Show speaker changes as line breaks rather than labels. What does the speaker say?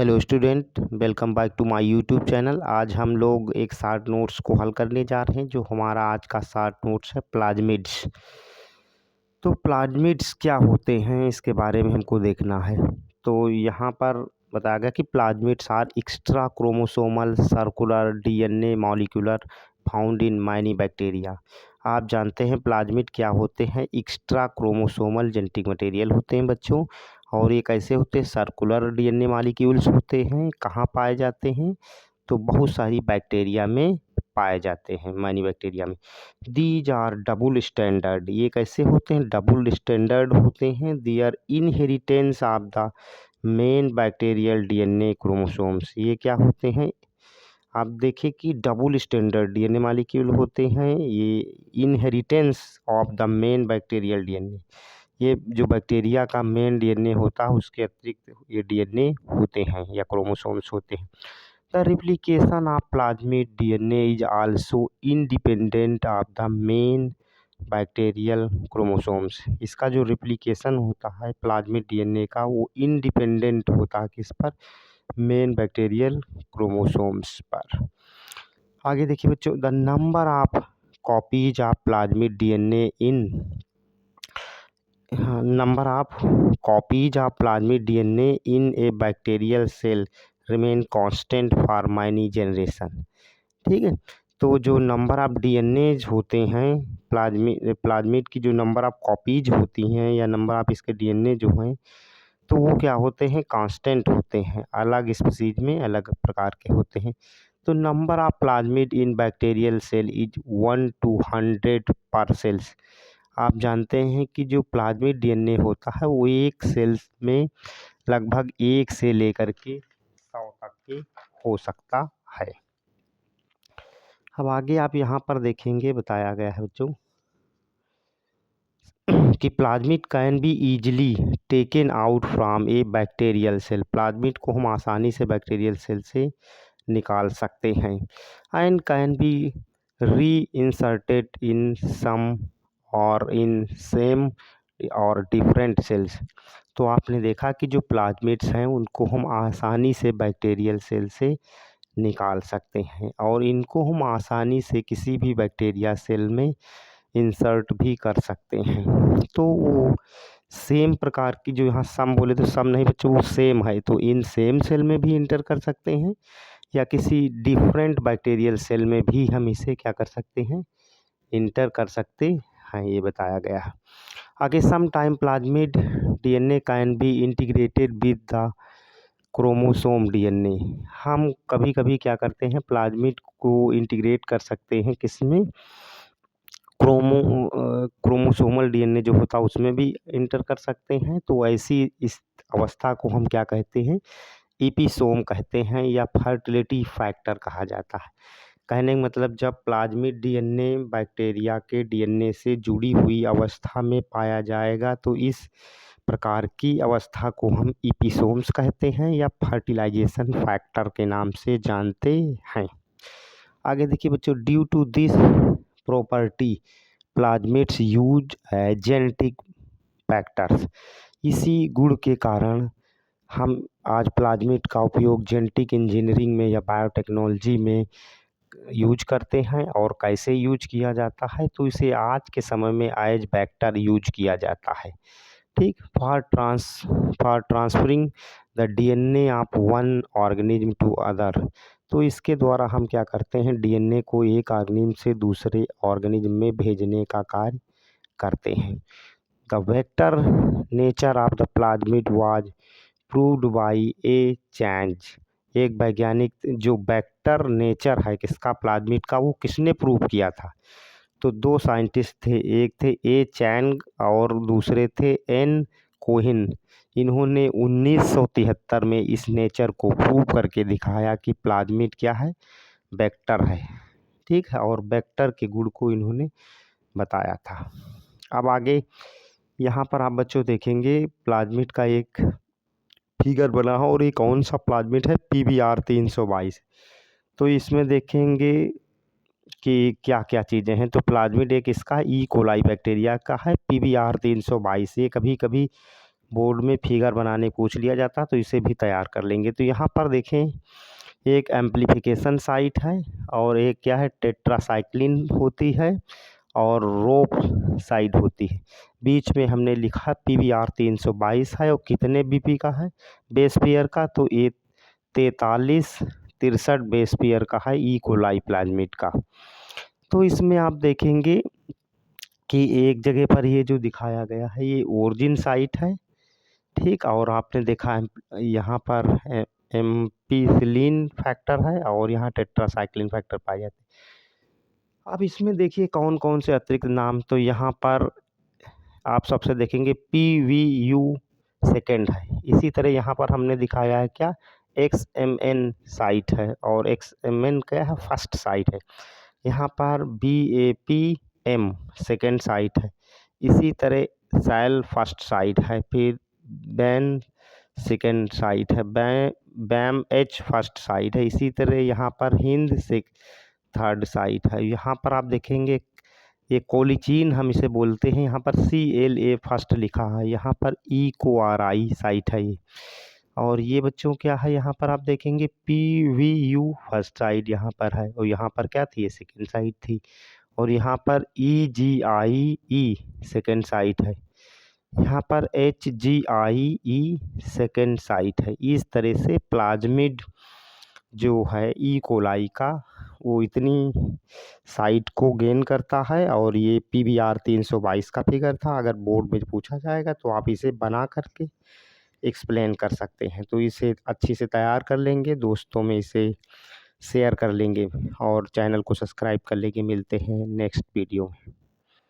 Hello student, welcome back to my YouTube channel. आज हम लोग एक शॉर्ट नोट्स को हल करने जा रहे हैं। जो हमारा आज का शॉर्ट नोट्स है प्लाज्मिड्स। तो प्लाज्मिड्स क्या होते हैं इसके बारे में हमको देखना है। तो यहाँ पर बताया गया कि plasmids are extra chromosomal circular DNA molecular found in many bacteria. आप जानते हैं प्लाज्मिड क्या होते हैं। एक्स्ट्रा क्रोमोसोमल जेनेटिक मटेरियल होते हैं बच्चों, और ये कैसे होते हैं, सर्कुलर डीएनए मॉलिक्यूल्स होते हैं। कहाँ पाए जाते हैं, तो बहुत सारी बैक्टीरिया में पाए जाते हैं, मैनी बैक्टीरिया में। These are double standard. ये कैसे होते हैं, डबल स्टैंडर्ड होते हैं। Their inheritance of the main bacterial DNA chromosomes. ये क्या होते हैं, आप देखिए कि डबल स्टैंडर्ड डीएनए मॉलिक्यूल होते हैं। ये inheritance of the main bacterial DNA, ये जो बैक्टीरिया का मेन डीएनए होता है उसके अतिरिक्त ये डीएनए होते हैं या क्रोमोसोम्स होते हैं। The replication of plasmid DNA is also independent of the main bacterial chromosomes. इसका जो रिप्लिकेशन होता है प्लाज्मिड डीएनए का, वो इंडिपेंडेंट होता है किस पर, मेन बैक्टीरियल क्रोमोसोम्स पर। आगे देखिए बच्चों, the number of copies of plasmid DNA in number of copies of plasmid DNA in a bacterial cell remain constant for many generation। ठीक है, तो जो नंबर ऑफ डीएनएज होते हैं प्लाज्मिड की, जो नंबर ऑफ कॉपीज होती हैं या नंबर ऑफ इसके डीएनए जो हैं, तो वो क्या होते हैं, कांस्टेंट होते हैं। अलग स्पीसीज में अलग प्रकार के होते हैं। तो number of plasmid in bacterial cell is 1 to 100 पर सेल्स। आप जानते हैं कि जो प्लाज्मिड डीएनए होता है वो एक सेल में लगभग 1 से लेकर के 100 तक के हो सकता है। अब आगे आप यहाँ पर देखेंगे, बताया गया है बच्चों कि plasmid can be easily taken out from a bacterial cell. Plasmid को हम आसानी से बैक्टीरियल सेल से निकाल सकते हैं। एंड कैन बी री इंसर्टेड इन सम और इन सेम और डिफरेंट सेल्स। तो आपने देखा कि जो प्लाज्मिड्स हैं उनको हम आसानी से बैक्टीरियल सेल से निकाल सकते हैं, और इनको हम आसानी से किसी भी बैक्टीरिया सेल में इंसर्ट भी कर सकते हैं। तो वो सेम प्रकार की, जो यहाँ सम बोले तो सम नहीं बच्चों, वो सेम है, तो इन सेम सेल में भी इंटर कर सकते हैं, या किसी डिफरेंट बैक्टीरियल सेल में भी हम इसे क्या कर सकते हैं, इंटर कर सकते हैं। ये बताया गया है। आगे, some time plasmid DNA can be integrated with the chromosome DNA. हम कभी कभी क्या करते हैं, प्लाज्मिड को इंटीग्रेट कर सकते हैं किसमें, क्रोमोसोमल डीएनए जो होता है उसमें भी इंटर कर सकते हैं। तो ऐसी इस अवस्था को हम क्या कहते हैं, एपिसोम कहते हैं, या फर्टिलिटी फैक्टर कहा जाता है। कहने का मतलब, जब प्लाज्मिड डीएनए बैक्टीरिया के डीएनए से जुड़ी हुई अवस्था में पाया जाएगा तो इस प्रकार की अवस्था को हम एपिसोम्स कहते हैं, या फर्टिलाइजेशन फैक्टर के नाम से जानते हैं। आगे देखिए बच्चों, due to this property plasmids use genetic factors. इसी गुण के कारण हम आज प्लाज्मिड का उपयोग जेनेटिक इंजीनियरिंग में या बायोटेक्नोलॉजी में यूज करते हैं। और कैसे यूज किया जाता है, तो इसे आज के समय में एज वेक्टर यूज किया जाता है। ठीक, for transferring the DNA of one organism to other. तो इसके द्वारा हम क्या करते हैं, डीएनए को एक ऑर्गेनिज्म से दूसरे ऑर्गेनिज्म में भेजने का कार्य करते हैं। The vector nature of the plasmid was proved by A change. एक वैज्ञानिक, जो वेक्टर नेचर है किसका, प्लाज्मिड का, वो किसने प्रूव किया था, तो दो साइंटिस्ट थे, एक थे ए चैंग और दूसरे थे एन कोहिन। इन्होंने 1973 में इस नेचर को प्रूव करके दिखाया कि प्लाज्मिड क्या है, वेक्टर है। ठीक है, और वेक्टर के गुण को इन्होंने बताया था। अब आगे यहाँ पर आप बच्चों देखेंगे प्लाज्मिड का एक फिगर बना हो, और ये कौन सा प्लाज्मिड है, PBR 322। तो इसमें देखेंगे कि क्या क्या चीज़ें हैं। तो प्लाज्मिड एक इसका ई कोलाई बैक्टीरिया का है, PBR 322। ये कभी कभी बोर्ड में फिगर बनाने पूछ लिया जाता है तो इसे भी तैयार कर लेंगे। तो यहाँ पर देखें एक एम्प्लीफिकेशन साइट है और एक क्या है टेट्रासाइक्लिन होती है और रोप साइड होती है। बीच में हमने लिखा PVR 322 है और कितने BP का है बेस पेयर का, तो ये 4363 बेस पेयर का है ई कोलाई प्लाज्मिड का। तो इसमें आप देखेंगे कि एक जगह पर ये जो दिखाया गया है ये ओरिजिन साइट है, ठीक, और आपने देखा है यहाँ पर एम्पीसिलिन फैक्टर है और यहाँ टेट्रासाइक्लिन फैक्टर पाए जाते हैं। अब इसमें देखिए कौन कौन से अतिरिक्त नाम, तो यहाँ पर आप सबसे देखेंगे PVU सेकेंड है। इसी तरह यहाँ पर हमने दिखाया है क्या XMN साइट है और XMN क्या है फर्स्ट साइट है। यहाँ पर BAPM सेकेंड साइट है। इसी तरह सैल फर्स्ट साइट है, फिर बैन सेकेंड साइट है, BAMH फर्स्ट साइट है। इसी तरह यहाँ पर हिंद से थर्ड साइट है। यहाँ पर आप देखेंगे ये कोलिचीन हम इसे बोलते हैं, यहाँ पर CLA फर्स्ट लिखा है, यहाँ पर EcoRI साइट है ये। और ये बच्चों क्या है यहाँ पर आप देखेंगे PVU फर्स्ट साइट यहाँ पर है और यहाँ पर क्या थी ये सेकेंड साइट थी। और यहाँ पर EGIE सेकेंड साइट है, यहाँ पर HGIE सेकेंड साइट है। इस तरह से प्लाज्मिड जो है ई कोलाई का वो इतनी साइट को गेन करता है और ये PVR 322 का फिगर था। अगर बोर्ड में पूछा जाएगा तो आप इसे बना करके एक्सप्लेन कर सकते हैं। तो इसे अच्छी से तैयार कर लेंगे, दोस्तों में इसे शेयर कर लेंगे और चैनल को सब्सक्राइब कर लेंगे। मिलते हैं नेक्स्ट वीडियो में।